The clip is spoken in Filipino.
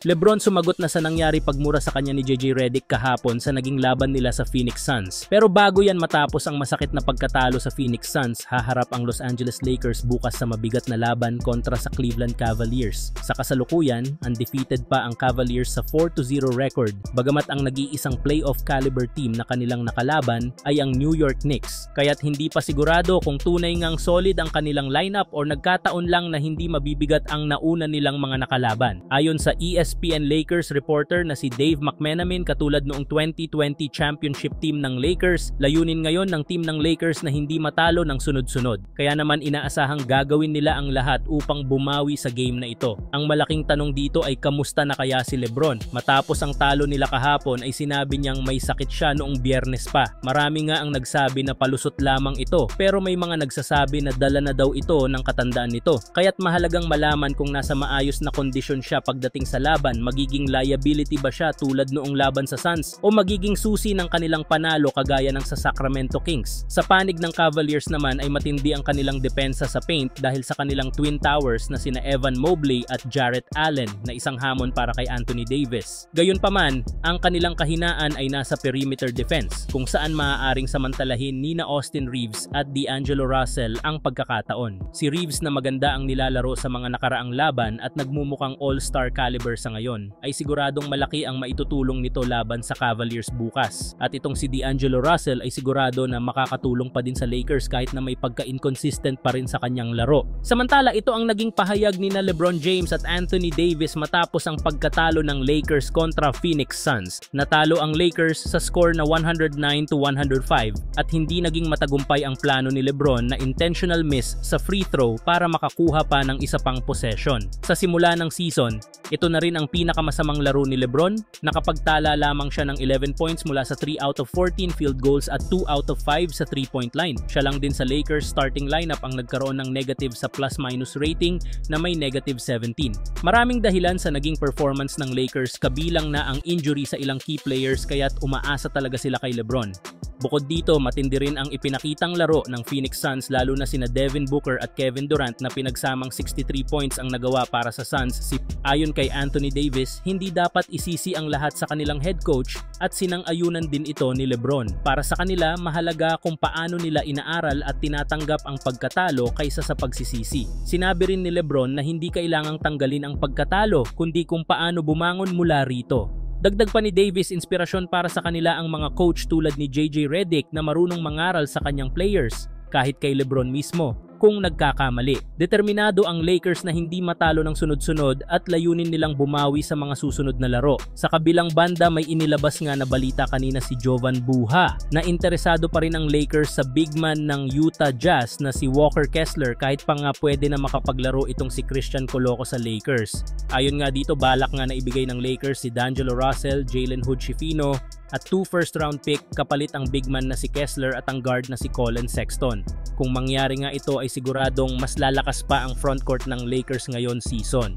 LeBron sumagot na sa nangyari pagmura sa kanya ni JJ Redick kahapon sa naging laban nila sa Phoenix Suns. Pero bago yan matapos ang masakit na pagkatalo sa Phoenix Suns, haharap ang Los Angeles Lakers bukas sa mabigat na laban kontra sa Cleveland Cavaliers. Sa kasalukuyan, undefeated pa ang Cavaliers sa 4-0 record, bagamat ang nag-iisang playoff caliber team na kanilang nakalaban ay ang New York Knicks. Kaya't hindi pa sigurado kung tunay ngang solid ang kanilang lineup o nagkataon lang na hindi mabibigat ang nauna nilang mga nakalaban. Ayon sa ESPN Lakers reporter na si Dave McMenamin, katulad noong 2020 championship team ng Lakers, layunin ngayon ng team ng Lakers na hindi matalo ng sunod-sunod. Kaya naman inaasahang gagawin nila ang lahat upang bumawi sa game na ito. Ang malaking tanong dito ay kamusta na kaya si LeBron? Matapos ang talo nila kahapon ay sinabi niyang may sakit siya noong Biyernes pa. Marami nga ang nagsabi na palusot lamang ito, pero may mga nagsasabi na dala na daw ito ng katandaan nito. Kaya't mahalagang malaman kung nasa maayos na kondisyon siya pagdating sa laban. Magiging liability ba siya tulad noong laban sa Suns o magiging susi ng kanilang panalo kagaya ng sa Sacramento Kings? Sa panig ng Cavaliers naman ay matindi ang kanilang depensa sa paint dahil sa kanilang twin towers na sina Evan Mobley at Jarrett Allen na isang hamon para kay Anthony Davis. Gayunpaman, ang kanilang kahinaan ay nasa perimeter defense kung saan maaaring samantalahin nina Austin Reeves at D'Angelo Russell ang pagkakataon. Si Reeves na maganda ang nilalaro sa mga nakaraang laban at nagmumukhang all-star caliber sa ngayon, ay siguradong malaki ang maitutulong nito laban sa Cavaliers bukas. At itong si D'Angelo Russell ay sigurado na makakatulong pa din sa Lakers kahit na may pagka-inconsistent pa rin sa kanyang laro. Samantala, ito ang naging pahayag ni na LeBron James at Anthony Davis matapos ang pagkatalo ng Lakers kontra Phoenix Suns. Natalo ang Lakers sa score na 109-105 at hindi naging matagumpay ang plano ni LeBron na intentional miss sa free throw para makakuha pa ng isa pang possession. Sa simula ng season, ito na rin ang pinakamasamang laro ni LeBron. Nakapagtala lamang siya ng 11 points mula sa 3 out of 14 field goals at 2 out of 5 sa 3-point line. Siya lang din sa Lakers starting lineup ang nagkaroon ng negative sa plus-minus rating na may negative 17. Maraming dahilan sa naging performance ng Lakers, kabilang na ang injury sa ilang key players, kaya't umaasa talaga sila kay LeBron. Bukod dito, matindi rin ang ipinakitang laro ng Phoenix Suns, lalo na sina Devin Booker at Kevin Durant na pinagsamang 63 points ang nagawa para sa Suns. Ayon kay Anthony Davis, hindi dapat isisi ang lahat sa kanilang head coach at sinang-ayunan din ito ni LeBron. Para sa kanila, mahalaga kung paano nila inaaral at tinatanggap ang pagkatalo kaysa sa pagsisisi. Sinabi rin ni LeBron na hindi kailangang tanggalin ang pagkatalo, kundi kung paano bumangon mula rito. Dagdag pa ni Davis, inspirasyon para sa kanila ang mga coach tulad ni JJ Redick na marunong mangaral sa kanyang players, kahit kay LeBron mismo kung nagkakamali. Determinado ang Lakers na hindi matalo ng sunod-sunod at layunin nilang bumawi sa mga susunod na laro. Sa kabilang banda, may inilabas nga na balita kanina si Jovan Buha na interesado pa rin ang Lakers sa big man ng Utah Jazz na si Walker Kessler, kahit pa nga pwede na makapaglaro itong si Christian Coloco sa Lakers. Ayon nga dito, balak nga na ibigay ng Lakers si D'Angelo Russell, Jalen Hood-Schifino at 2 first-round pick kapalit ang big man na si Kessler at ang guard na si Colin Sexton. Kung mangyari nga ito ay siguradong mas lalakas pa ang frontcourt ng Lakers ngayon season.